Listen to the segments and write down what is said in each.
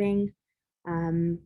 And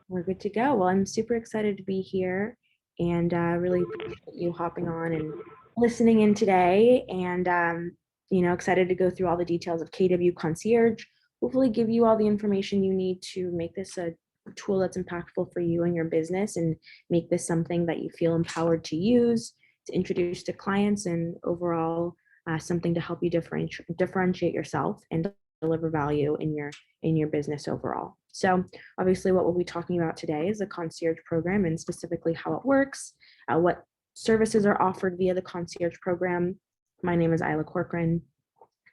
we're good to go. Well, I'm super excited to be here and really appreciate you hopping on and listening in today. And, excited to go through all the details of KW Concierge, hopefully give you all the information you need to make this a tool that's impactful for you and your business and make this something that you feel empowered to use, to introduce to clients, and overall something to help you differentiate yourself and deliver value in your business overall. So obviously what we'll be talking about today is the concierge program and specifically how it works, what services are offered via the concierge program. My name is Ila Corcoran.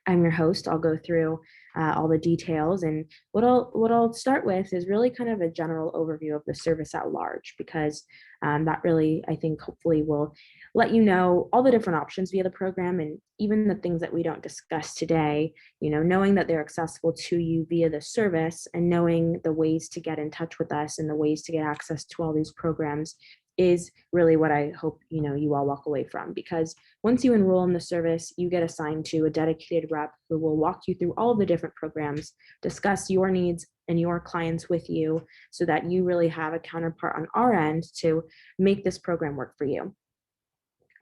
I'm your host. I'll go through all the details, and what I'll start with is really kind of a general overview of the service at large, because that really, I think, hopefully will let you know all the different options via the program, and even the things that we don't discuss today, knowing that they're accessible to you via the service, and knowing the ways to get in touch with us and the ways to get access to all these programs is really what I hope you all walk away from. Because once you enroll in the service, you get assigned to a dedicated rep who will walk you through all of the different programs, discuss your needs and your clients with you, so that you really have a counterpart on our end to make this program work for you.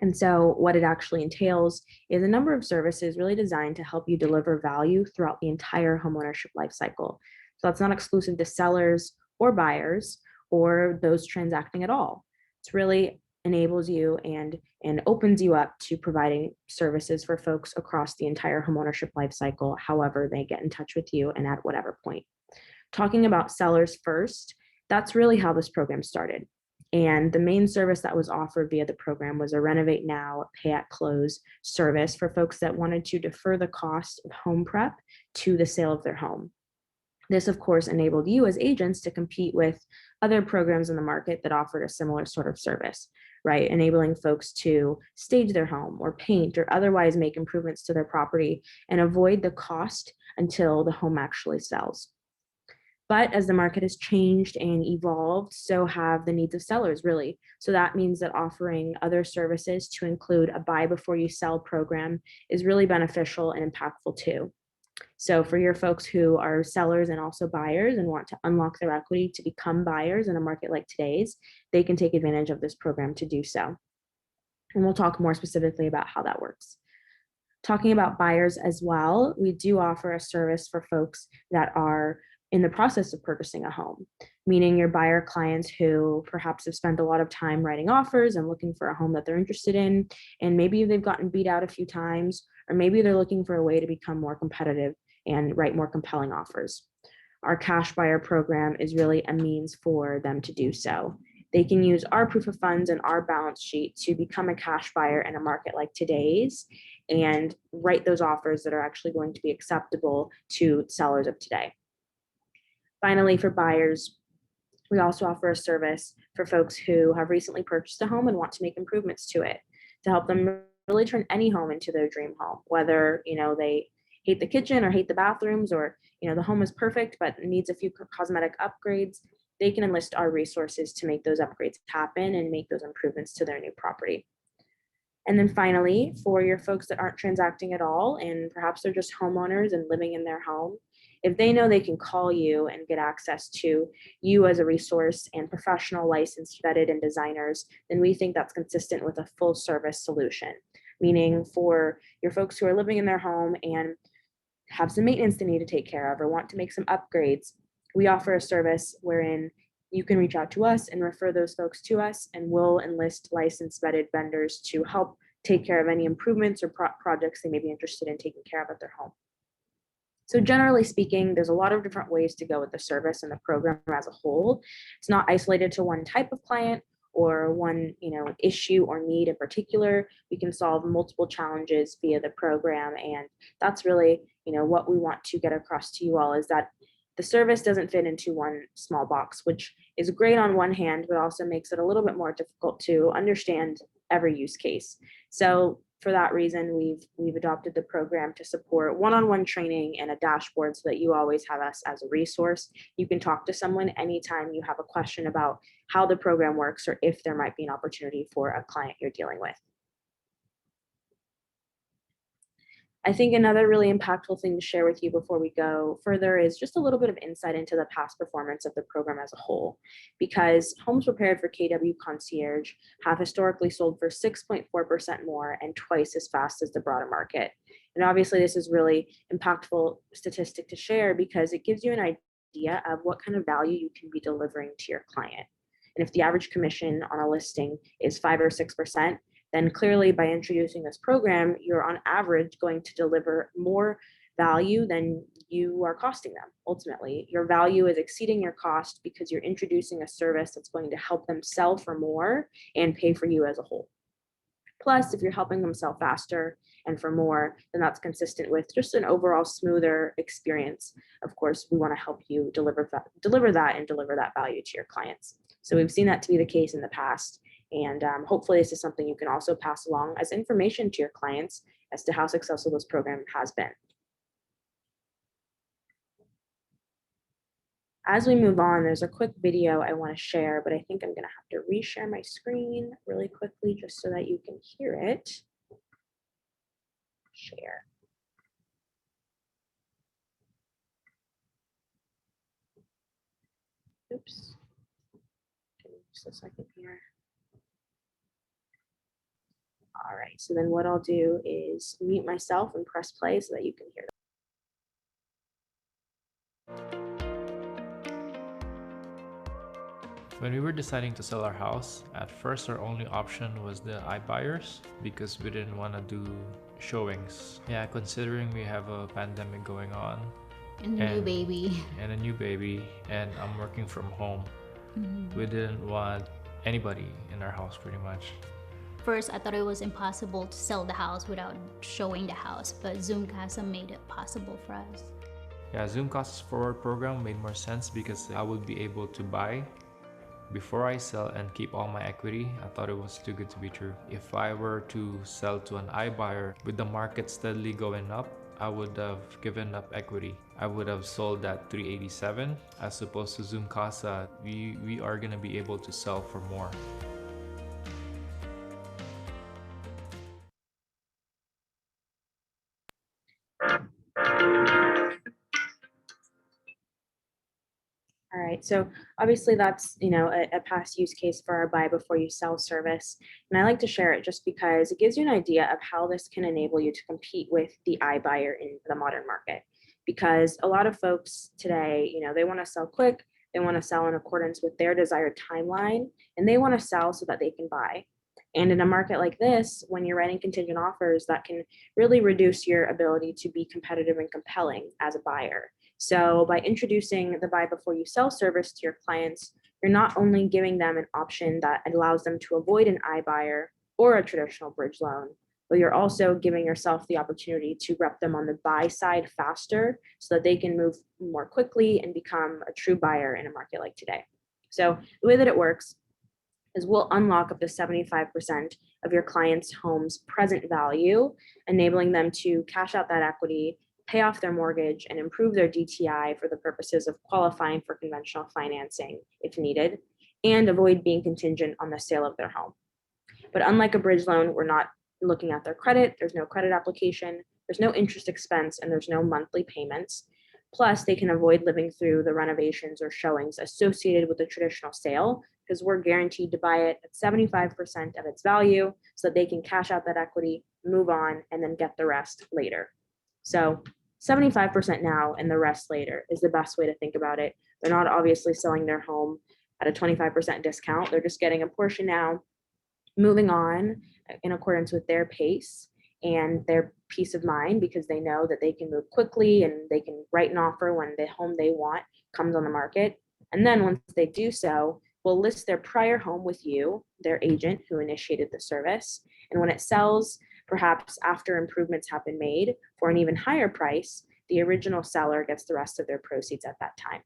And so what it actually entails is a number of services really designed to help you deliver value throughout the entire homeownership lifecycle. So that's not exclusive to sellers or buyers or those transacting at all. It's really enables you and opens you up to providing services for folks across the entire homeownership lifecycle, however they get in touch with you and at whatever point. Talking about sellers first, that's really how this program started. And the main service that was offered via the program was a renovate now, pay at close service for folks that wanted to defer the cost of home prep to the sale of their home. This, of course, enabled you as agents to compete with other programs in the market that offered a similar sort of service, right? Enabling folks to stage their home or paint or otherwise make improvements to their property and avoid the cost until the home actually sells. But as the market has changed and evolved, so have the needs of sellers, really. So that means that offering other services to include a buy before you sell program is really beneficial and impactful too. So for your folks who are sellers and also buyers and want to unlock their equity to become buyers in a market like today's, they can take advantage of this program to do so. And we'll talk more specifically about how that works. Talking about buyers as well, we do offer a service for folks that are in the process of purchasing a home, meaning your buyer clients who perhaps have spent a lot of time writing offers and looking for a home that they're interested in, and maybe they've gotten beat out a few times, or maybe they're looking for a way to become more competitive and write more compelling offers. Our cash buyer program is really a means for them to do so. They can use our proof of funds and our balance sheet to become a cash buyer in a market like today's and write those offers that are actually going to be acceptable to sellers of today. Finally, for buyers, we also offer a service for folks who have recently purchased a home and want to make improvements to it to help them really turn any home into their dream home, whether they hate the kitchen or hate the bathrooms, or the home is perfect but needs a few cosmetic upgrades. They can enlist our resources to make those upgrades happen and make those improvements to their new property. And then finally, for your folks that aren't transacting at all, and perhaps they're just homeowners and living in their home, if they know they can call you and get access to you as a resource and professional, licensed, vetted, and designers, then we think that's consistent with a full service solution. Meaning for your folks who are living in their home and have some maintenance they need to take care of or want to make some upgrades, we offer a service wherein you can reach out to us and refer those folks to us, and we'll enlist licensed, vetted vendors to help take care of any improvements or projects they may be interested in taking care of at their home. So generally speaking, there's a lot of different ways to go with the service and the program as a whole. It's not isolated to one type of client or one issue or need in particular. We can solve multiple challenges via the program, and that's really what we want to get across to you all, is that the service doesn't fit into one small box, which is great on one hand, but also makes it a little bit more difficult to understand every use case. So for that reason, we've adopted the program to support one-on-one training and a dashboard so that you always have us as a resource. You can talk to someone anytime you have a question about how the program works or if there might be an opportunity for a client you're dealing with. I think another really impactful thing to share with you before we go further is just a little bit of insight into the past performance of the program as a whole, because homes prepared for KW Concierge have historically sold for 6.4% more and twice as fast as the broader market. And obviously, this is really impactful statistic to share because it gives you an idea of what kind of value you can be delivering to your client. And if the average commission on a listing is 5 or 6%, then clearly by introducing this program, you're on average going to deliver more value than you are costing them. Ultimately, your value is exceeding your cost because you're introducing a service that's going to help them sell for more and pay for you as a whole. Plus, if you're helping them sell faster and for more, then that's consistent with just an overall smoother experience. Of course, we want to help you deliver that and deliver that value to your clients. So we've seen that to be the case in the past. And hopefully this is something you can also pass along as information to your clients as to how successful this program has been. As we move on, there's a quick video I want to share, but I think I'm going to have to reshare my screen really quickly just so that you can hear it. Share. Oops. Just a second here. All right, so then what I'll do is mute myself and press play so that you can hear it. When we were deciding to sell our house, at first our only option was the iBuyers because we didn't want to do showings. Yeah, considering we have a pandemic going on. And a new baby. And a new baby, and I'm working from home. We didn't want anybody in our house pretty much. First, I thought it was impossible to sell the house without showing the house, but Zoom Casa made it possible for us. Yeah, Zoom Costs Forward program made more sense because I would be able to buy before I sell and keep all my equity. I thought it was too good to be true. If I were to sell to an iBuyer with the market steadily going up, I would have given up equity. I would have sold at 387 as opposed to Zoom Casa. We are gonna be able to sell for more. All right, so obviously that's, a past use case for our buy before you sell service. And I like to share it just because it gives you an idea of how this can enable you to compete with the iBuyer in the modern market. Because a lot of folks today, they want to sell quick, they want to sell in accordance with their desired timeline, and they want to sell so that they can buy. And in a market like this, when you're writing contingent offers, that can really reduce your ability to be competitive and compelling as a buyer. So by introducing the buy before you sell service to your clients, you're not only giving them an option that allows them to avoid an iBuyer or a traditional bridge loan, but you're also giving yourself the opportunity to rep them on the buy side faster so that they can move more quickly and become a true buyer in a market like today. So the way that it works is we'll unlock up to 75% of your client's home's present value, enabling them to cash out that equity, pay off their mortgage, and improve their DTI for the purposes of qualifying for conventional financing if needed, and avoid being contingent on the sale of their home. But unlike a bridge loan, we're not looking at their credit. There's no credit application, there's no interest expense, and there's no monthly payments. Plus, they can avoid living through the renovations or showings associated with a traditional sale because we're guaranteed to buy it at 75% of its value so that they can cash out that equity, move on, and then get the rest later. So 75% now and the rest later is the best way to think about it. They're not obviously selling their home at a 25% discount. They're just getting a portion now, moving on in accordance with their pace and their peace of mind because they know that they can move quickly and they can write an offer when the home they want comes on the market. And then once they do so, we'll list their prior home with you, their agent who initiated the service. And when it sells, perhaps after improvements have been made for an even higher price, the original seller gets the rest of their proceeds at that time.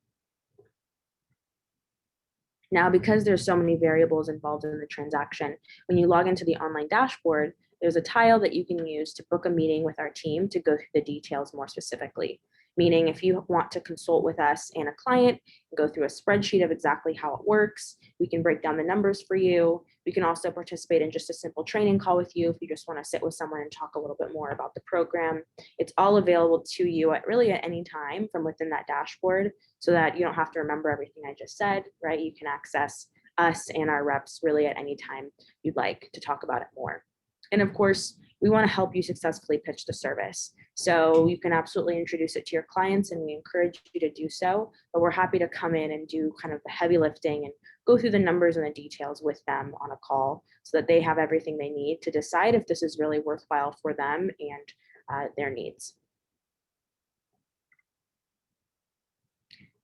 Now, because there's so many variables involved in the transaction, when you log into the online dashboard, there's a tile that you can use to book a meeting with our team to go through the details more specifically. meaning if you want to consult with us and a client and go through a spreadsheet of exactly how it works, we can break down the numbers for you. We can also participate in just a simple training call with you if you just want to sit with someone and talk a little bit more about the program. It's all available to you at really at any time from within that dashboard, so that you don't have to remember everything I just said, right? You can access us and our reps really at any time you'd like to talk about it more. And of course, we want to help you successfully pitch the service. So you can absolutely introduce it to your clients, and we encourage you to do so, but we're happy to come in and do kind of the heavy lifting and go through the numbers and the details with them on a call so that they have everything they need to decide if this is really worthwhile for them and their needs.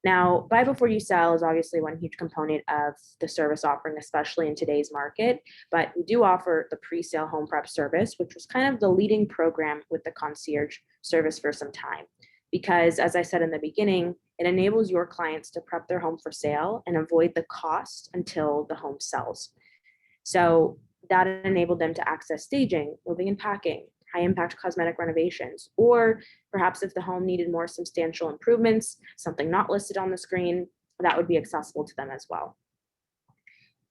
Now, buy before you sell is obviously one huge component of the service offering, especially in today's market, but we do offer the pre-sale home prep service, which was kind of the leading program with the concierge service for some time. Because as I said in the beginning, it enables your clients to prep their home for sale and avoid the cost until the home sells. So that enabled them to access staging, moving and packing, high impact cosmetic renovations, or perhaps if the home needed more substantial improvements, something not listed on the screen, that would be accessible to them as well.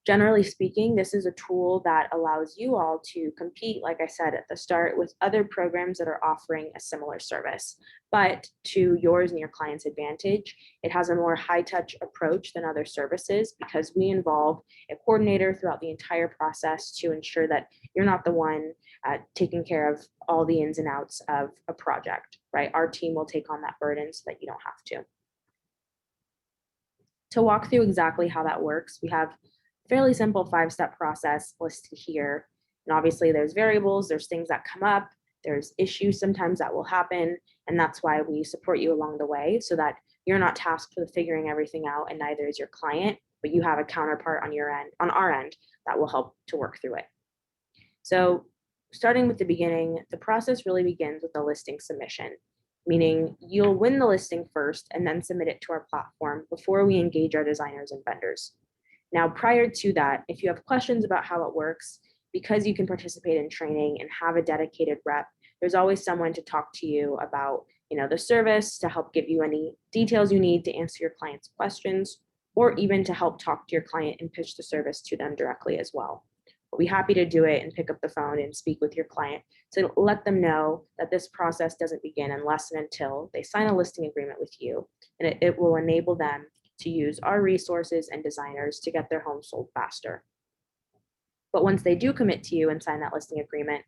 Generally speaking, this is a tool that allows you all to compete, like I said at the start, with other programs that are offering a similar service. But to yours and your client's advantage, it has a more high-touch approach than other services because we involve a coordinator throughout the entire process to ensure that you're not the one taking care of all the ins and outs of a project, right? Our team will take on that burden so that you don't have to. To walk through exactly how that works, we have fairly simple 5-step process listed here. And obviously there's variables, there's things that come up, there's issues sometimes that will happen. And that's why we support you along the way so that you're not tasked with figuring everything out, and neither is your client, but you have a counterpart on your end, on our end, that will help to work through it. So starting with the beginning, the process really begins with the listing submission, meaning you'll win the listing first and then submit it to our platform before we engage our designers and vendors. Now, prior to that, if you have questions about how it works, because you can participate in training and have a dedicated rep, there's always someone to talk to you about, the service, to help give you any details you need to answer your client's questions, or even to help talk to your client and pitch the service to them directly as well. We'll be happy to do it and pick up the phone and speak with your client to let them know that this process doesn't begin unless and until they sign a listing agreement with you, and it will enable them to use our resources and designers to get their home sold faster. But once they do commit to you and sign that listing agreement,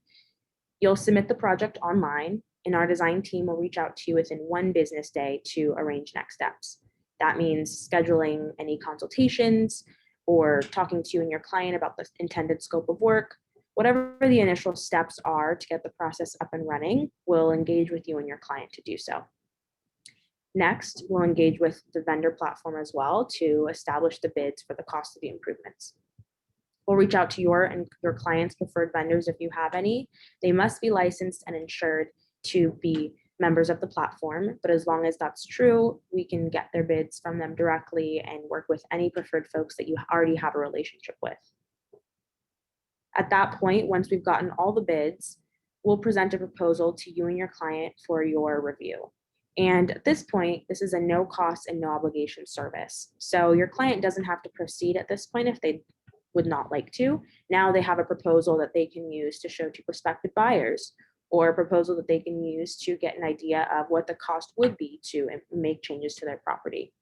you'll submit the project online, and our design team will reach out to you within 1 business day to arrange next steps. That means scheduling any consultations or talking to you and your client about the intended scope of work. Whatever the initial steps are to get the process up and running, we'll engage with you and your client to do so. Next, we'll engage with the vendor platform as well to establish the bids for the cost of the improvements. We'll reach out to your and your client's preferred vendors if you have any. They must be licensed and insured to be members of the platform, but as long as that's true, we can get their bids from them directly and work with any preferred folks that you already have a relationship with. At that point, once we've gotten all the bids, we'll present a proposal to you and your client for your review. And at this point, this is a no cost and no obligation service. So your client doesn't have to proceed at this point if they would not like to. Now they have a proposal that they can use to show to prospective buyers, or a proposal that they can use to get an idea of what the cost would be to make changes to their property.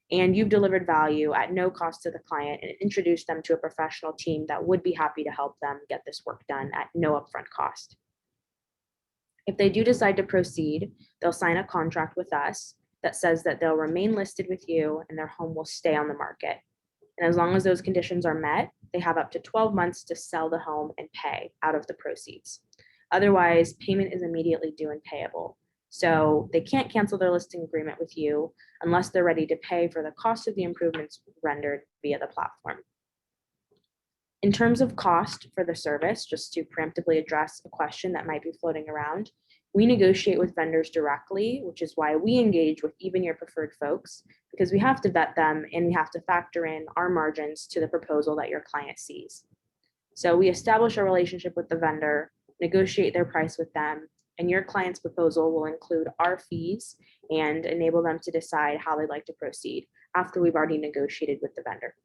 And you've delivered value at no cost to the client and introduced them to a professional team that would be happy to help them get this work done at no upfront cost. If they do decide to proceed, they'll sign a contract with us that says that they'll remain listed with you and their home will stay on the market. And as long as those conditions are met, they have up to 12 months to sell the home and pay out of the proceeds. Otherwise, payment is immediately due and payable. So they can't cancel their listing agreement with you unless they're ready to pay for the cost of the improvements rendered via the platform. In terms of cost for the service, just to preemptively address a question that might be floating around, we negotiate with vendors directly, which is why we engage with even your preferred folks, because we have to vet them and we have to factor in our margins to the proposal that your client sees. So we establish a relationship with the vendor, negotiate their price with them, And your client's proposal will include our fees and enable them to decide how they'd like to proceed after we've already negotiated with the vendor.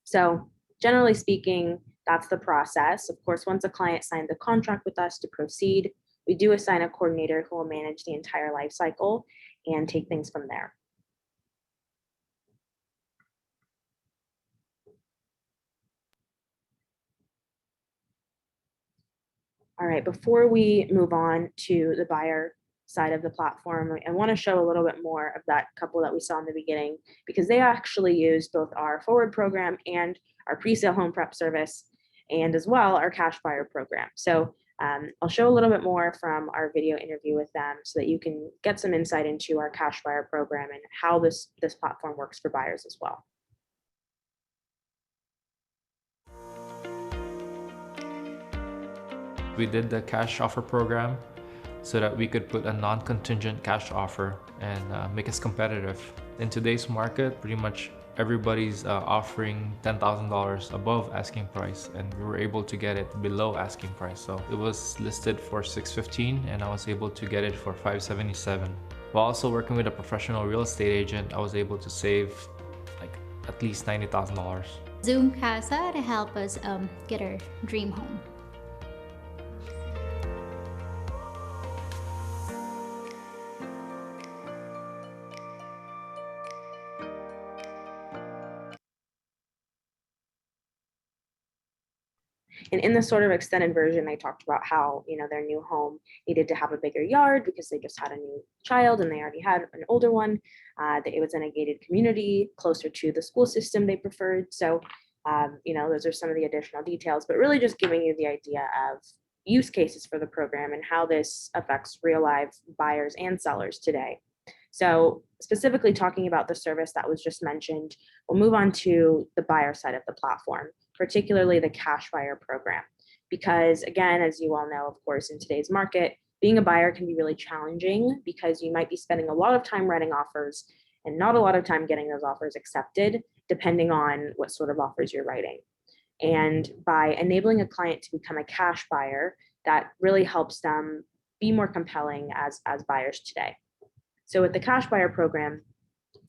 So generally speaking, that's the process. Of course, once a client signed the contract with us to proceed, we do assign a coordinator who will manage the entire life cycle and take things from there. All right, before we move on to the buyer side of the platform, I want to show a little bit more of that couple that we saw in the beginning, because they actually use both our forward program and our pre-sale home prep service, and as well our cash buyer program. So I'll show a little bit more from our video interview with them so that you can get some insight into our cash buyer program and how this platform works for buyers as well. We did the cash offer program so that we could put a non-contingent cash offer and make us competitive. In today's market, pretty much everybody's offering $10,000 above asking price, and we were able to get it below asking price. So it was listed for $615 and I was able to get it for $577. While also working with a professional real estate agent, I was able to save like at least $90,000. Zoom Casa to help us get our dream home. And in the sort of extended version, they talked about how, their new home needed to have a bigger yard because they just had a new child and they already had an older one. That it was in a gated community closer to the school system they preferred. So, those are some of the additional details, but really just giving you the idea of use cases for the program and how this affects real life buyers and sellers today. So specifically talking about the service that was just mentioned, we'll move on to the buyer side of the platform, particularly the cash buyer program. Because again, as you all know, of course, in today's market, being a buyer can be really challenging because you might be spending a lot of time writing offers and not a lot of time getting those offers accepted, depending on what sort of offers you're writing. And by enabling a client to become a cash buyer, that really helps them be more compelling as buyers today. So with the cash buyer program,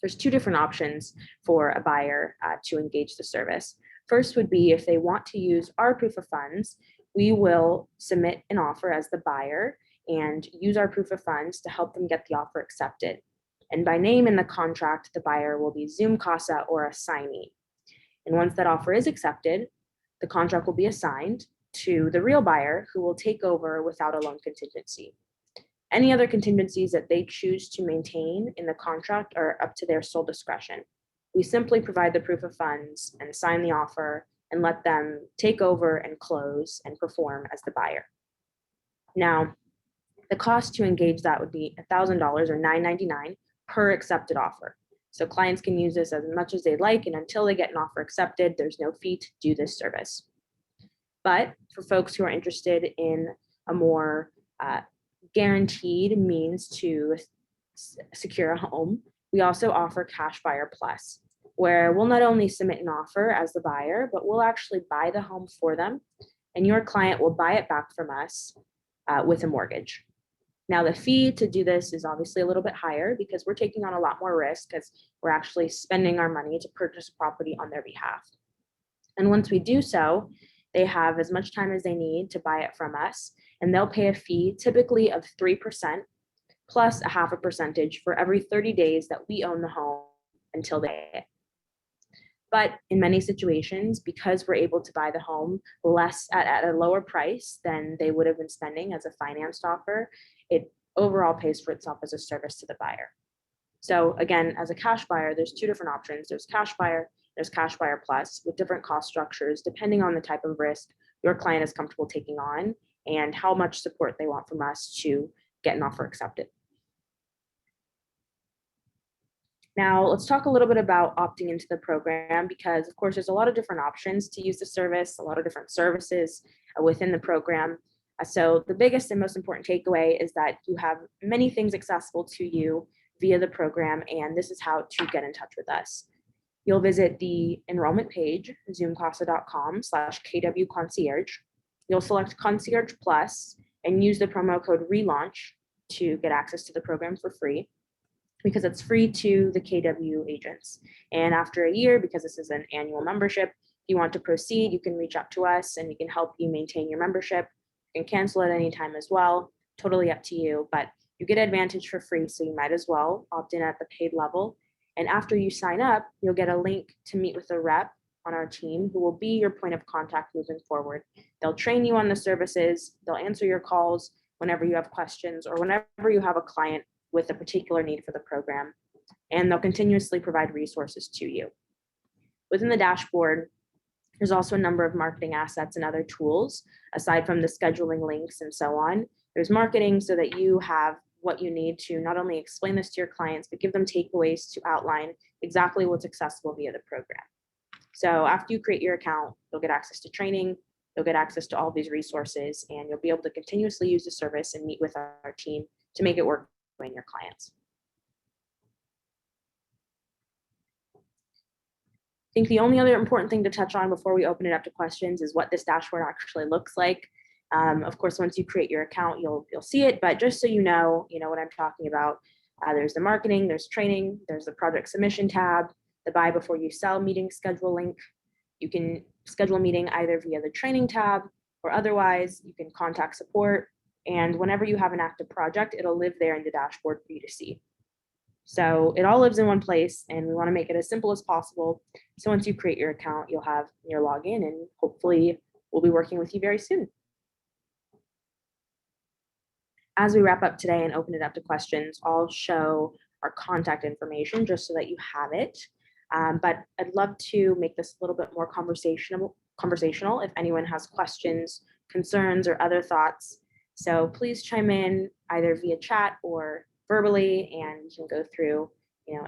there's two different options for a buyer to engage the service. First would be if they want to use our proof of funds, we will submit an offer as the buyer and use our proof of funds to help them get the offer accepted. And by name in the contract, the buyer will be Zoom Casa or assignee. And once that offer is accepted, the contract will be assigned to the real buyer who will take over without a loan contingency. Any other contingencies that they choose to maintain in the contract are up to their sole discretion. We simply provide the proof of funds and sign the offer and let them take over and close and perform as the buyer. Now, the cost to engage that would be $1,000 or $999 per accepted offer. So clients can use this as much as they like, and until they get an offer accepted, there's no fee to do this service. But for folks who are interested in a more guaranteed means to secure a home, we also offer Cash Buyer Plus, where we'll not only submit an offer as the buyer, but we'll actually buy the home for them, and your client will buy it back from us with a mortgage. Now, the fee to do this is obviously a little bit higher because we're taking on a lot more risk as we're actually spending our money to purchase property on their behalf. And once we do so, they have as much time as they need to buy it from us, and they'll pay a fee typically of 3% plus a half a percentage for every 30 days that we own the home until they pay it. But in many situations, because we're able to buy the home less at a lower price than they would have been spending as a financed offer, it overall pays for itself as a service to the buyer. So again, as a cash buyer, there's two different options. There's Cash Buyer, there's Cash Buyer Plus with different cost structures, depending on the type of risk your client is comfortable taking on and how much support they want from us to get an offer accepted. Now, let's talk a little bit about opting into the program because, of course, there's a lot of different options to use the service, a lot of different services within the program. So the biggest and most important takeaway is that you have many things accessible to you via the program, and this is how to get in touch with us. You'll visit the enrollment page, zoomcasa.com/KW Concierge. You'll select Concierge Plus, and use the promo code RELAUNCH to get access to the program for free, because it's free to the KW agents. And after a year, because this is an annual membership, if you want to proceed, you can reach out to us and we can help you maintain your membership. You can cancel at any time as well, totally up to you, but you get advantage for free, so you might as well opt in at the paid level. And after you sign up, you'll get a link to meet with a rep on our team who will be your point of contact moving forward. They'll train you on the services, they'll answer your calls whenever you have questions or whenever you have a client with a particular need for the program, and they'll continuously provide resources to you. Within the dashboard, there's also a number of marketing assets and other tools, aside from the scheduling links and so on. There's marketing so that you have what you need to not only explain this to your clients, but give them takeaways to outline exactly what's accessible via the program. So after you create your account, you'll get access to training, you'll get access to all these resources, and you'll be able to continuously use the service and meet with our team to make it work for your clients. I think the only other important thing to touch on before we open it up to questions is what this dashboard actually looks like. Of course, once you create your account, you'll see it, but just so you know what I'm talking about. There's the marketing, there's training, there's the project submission tab, the buy before you sell meeting schedule link. You can schedule a meeting either via the training tab or otherwise you can contact support. And whenever you have an active project, it'll live there in the dashboard for you to see. So it all lives in one place and we want to make it as simple as possible. So once you create your account, you'll have your login and hopefully we'll be working with you very soon. As we wrap up today and open it up to questions, I'll show our contact information just so that you have it. But I'd love to make this a little bit more conversational if anyone has questions, concerns, or other thoughts. So please chime in either via chat or verbally, and we can go through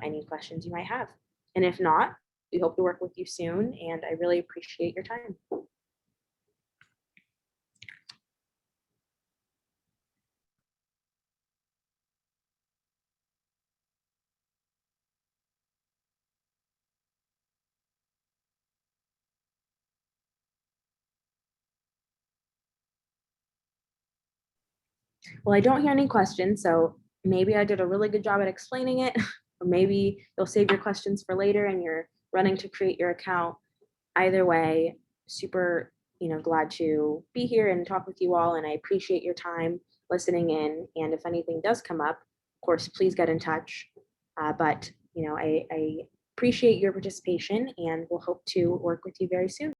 any questions you might have. And if not, we hope to work with you soon, and I really appreciate your time. Well, I don't hear any questions, so maybe I did a really good job at explaining it, or maybe you'll save your questions for later and you're running to create your account. Either way, super glad to be here and talk with you all, and I appreciate your time listening in. And if anything does come up, of course, please get in touch. But I appreciate your participation and we'll hope to work with you very soon.